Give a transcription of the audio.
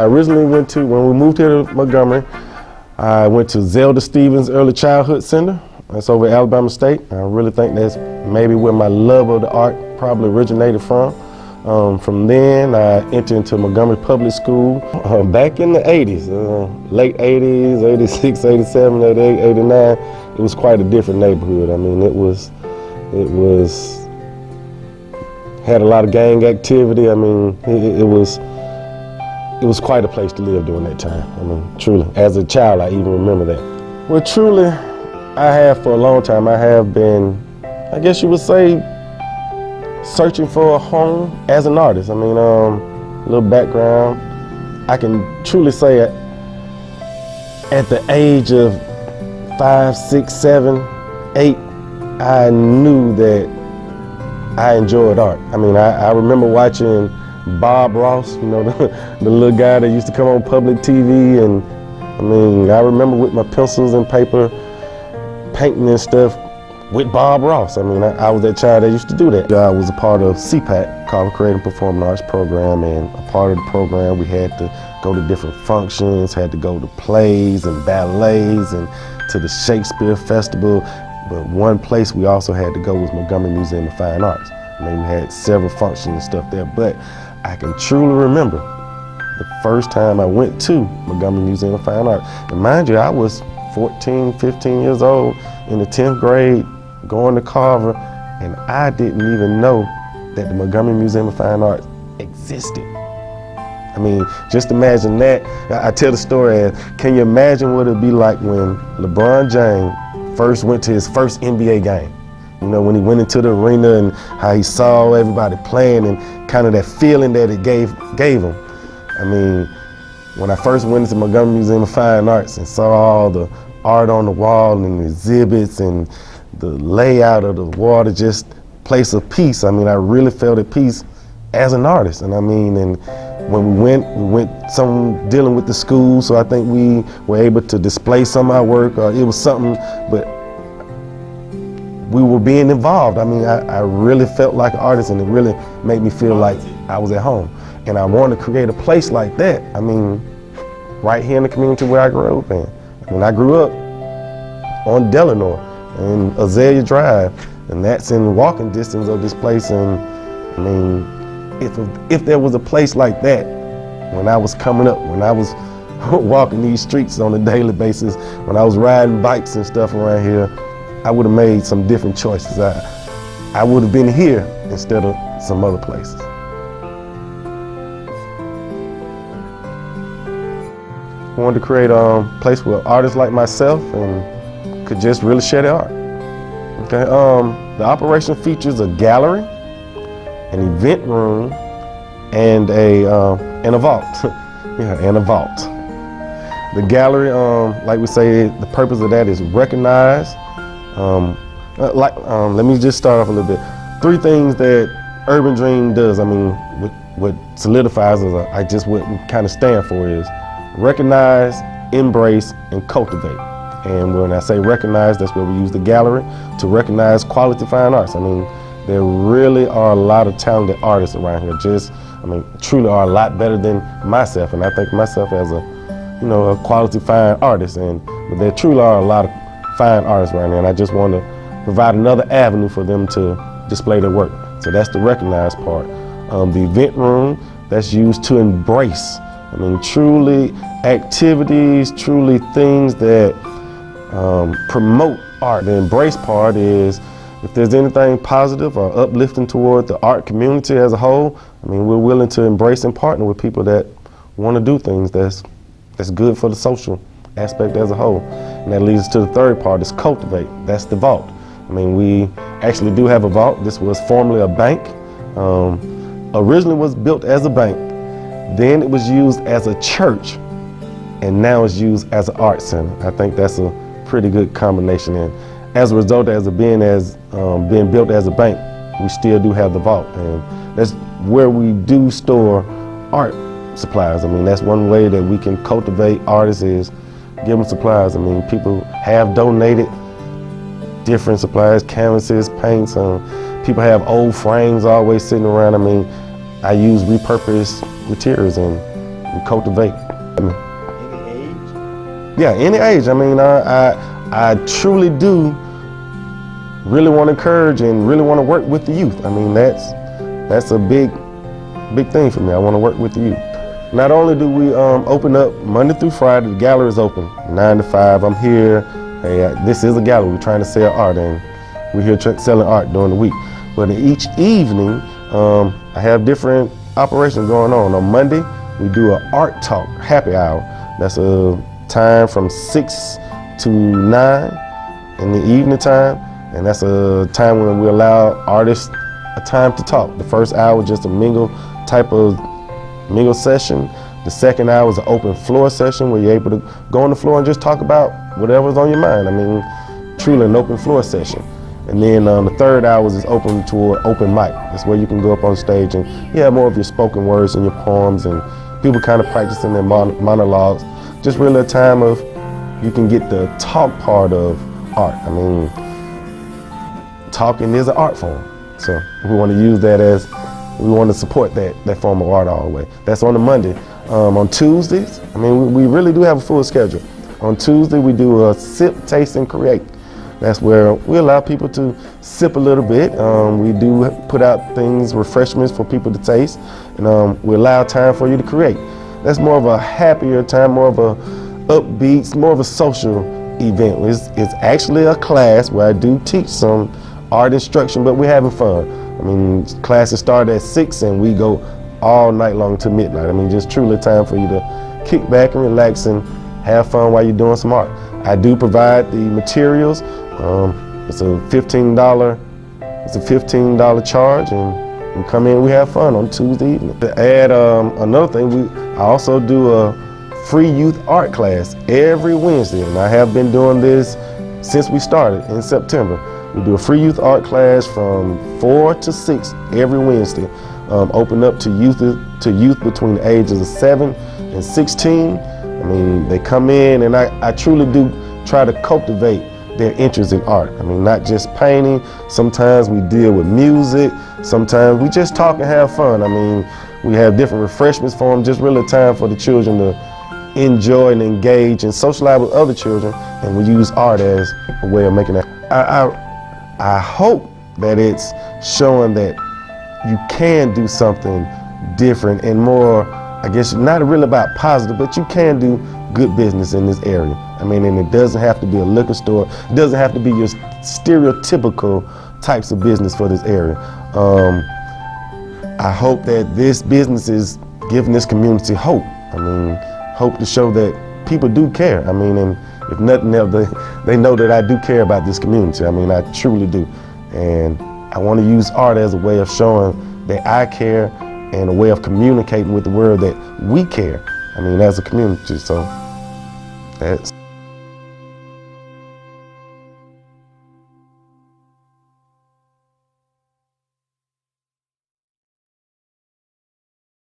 originally went to, when we moved here to Montgomery, I went to Zelda Stevens Early Childhood Center. That's over at Alabama State. I really think that's maybe where my love of the art probably originated from. From then, I entered into Montgomery Public School back in the 80s, late 80s, 86, 87, 88, 89. It was quite a different neighborhood. I mean, it had a lot of gang activity. I mean, it was quite a place to live during that time. I mean, truly, as a child, I even remember that. Well, truly, I have for a long time, I have been, I guess you would say, searching for a home as an artist. I mean, a little background. I can truly say at the age of 5, 6, 7, 8, I knew that I enjoyed art. I mean, I remember watching Bob Ross, you know, the little guy that used to come on public TV, and I mean, I remember with my pencils and paper painting and stuff with Bob Ross. I mean, I was that child that used to do that. I was a part of CPAC, called Creative Performing Arts Program, and a part of the program we had to go to different functions, had to go to plays and ballets and to the Shakespeare Festival. But one place we also had to go was Montgomery Museum of Fine Arts. I mean, we had several functions and stuff there, but I can truly remember the first time I went to Montgomery Museum of Fine Arts. And mind you, I was 14, 15 years old in the 10th grade, going to Carver, and I didn't even know that the Montgomery Museum of Fine Arts existed. I mean, just imagine that. I tell the story as, can you imagine what it'd be like when LeBron James first went to his first NBA game? You know, when he went into the arena and how he saw everybody playing and kind of that feeling that it gave him. I mean, when I first went into Montgomery Museum of Fine Arts and saw all the art on the wall and the exhibits and the layout of the water, just place of peace. I mean, I really felt at peace as an artist. And I mean, and when we went some dealing with the school, so I think we were able to display some of our work. It was something, but we were being involved. I mean, I really felt like an artist, and it really made me feel like I was at home. And I wanted to create a place like that. I mean, right here in the community where I grew up in. I mean, I grew up on Delano and Azalea Drive, and that's in walking distance of this place. And I mean, if there was a place like that when I was coming up, when I was walking these streets on a daily basis, when I was riding bikes and stuff around here, I would have made some different choices. I would have been here instead of some other places. I wanted to create a place where artists like myself and could just really share their art. Okay, the operation features a gallery, an event room, and a vault. Yeah, and a vault. The gallery, like we say, the purpose of that is recognize. Let me just start off a little bit. 3 things that Urban Dream does. I mean, what solidifies as what we kind of stand for is recognize, embrace, and cultivate. And when I say recognize, that's where we use the gallery to recognize quality fine arts. I mean, there really are a lot of talented artists around here. Truly are a lot better than myself. And I think myself as a quality fine artist. But there truly are a lot of fine artists around here. And I just want to provide another avenue for them to display their work. So that's the recognize part. The event room, that's used to embrace. I mean, truly activities, truly things that promote art. The embrace part is if there's anything positive or uplifting toward the art community as a whole, I mean, we're willing to embrace and partner with people that want to do things that's good for the social aspect as a whole. And that leads to the third part, is cultivate. That's the vault. I mean, we actually do have a vault. This was formerly a bank. Originally was built as a bank. Then it was used as a church, and now it's used as an art center. I think that's a pretty good combination. And as a result, being built as a bank, we still do have the vault, and that's where we do store art supplies. I mean, that's one way that we can cultivate artists, is give them supplies. I mean, people have donated different supplies, canvases, paints. People have old frames always sitting around. I mean, I use repurposed materials, and and cultivate. Any age? Yeah, any age. I mean, I truly do really want to encourage and really want to work with the youth. I mean, that's a big thing for me. I want to work with the youth. Not only do we open up Monday through Friday, the gallery is open 9 to 5. I'm here. Hey, this is a gallery. We're trying to sell art, and we're here selling art during the week. But each evening, I have different operations going on. On Monday, we do an art talk happy hour. That's a time from 6 to 9 in the evening time, and that's a time when we allow artists a time to talk. The first hour is just a mingle session. The second hour is an open floor session where you're able to go on the floor and just talk about whatever's on your mind. I mean, truly an open floor session. And then the third hour is open to an open mic. That's where you can go up on stage and you have more of your spoken words and your poems, and people kind of practicing their monologues. Just really a time of you can get the talk part of art. I mean, talking is an art form. So we want to use that as, we want to support that form of art all the way. That's on a Monday. On Tuesdays, I mean, we really do have a full schedule. On Tuesday, we do a sip, taste, and create. That's where we allow people to sip a little bit. We do put out things, refreshments for people to taste, and we allow time for you to create. That's more of a happier time, more of a upbeat, more of a social event. It's actually a class where I do teach some art instruction, but we're having fun. I mean, classes start at 6 and we go all night long to midnight. I mean, just truly time for you to kick back and relax and have fun while you're doing some art. I do provide the materials. It's a $15 charge, and we come in, we have fun on Tuesday evening. To add another thing, I also do a free youth art class every Wednesday, and I have been doing this since we started in September. We do a free youth art class from 4 to 6 every Wednesday, open up to youth between the ages of 7 and 16. I mean, they come in, and I truly do try to cultivate their interest in art. I mean, not just painting. Sometimes we deal with music. Sometimes we just talk and have fun. I mean, we have different refreshments for them, just really a time for the children to enjoy and engage and socialize with other children, and we use art as a way of making that. I hope that it's showing that you can do something different and more, I guess, not really about positive, but you can do good business in this area. I mean, and it doesn't have to be a liquor store. It doesn't have to be your stereotypical types of business for this area. I hope that this business is giving this community hope. I mean, hope to show that people do care. I mean, and if nothing else, they know that I do care about this community. I mean, I truly do. And I want to use art as a way of showing that I care and a way of communicating with the world that we care. I mean, as a community. So that's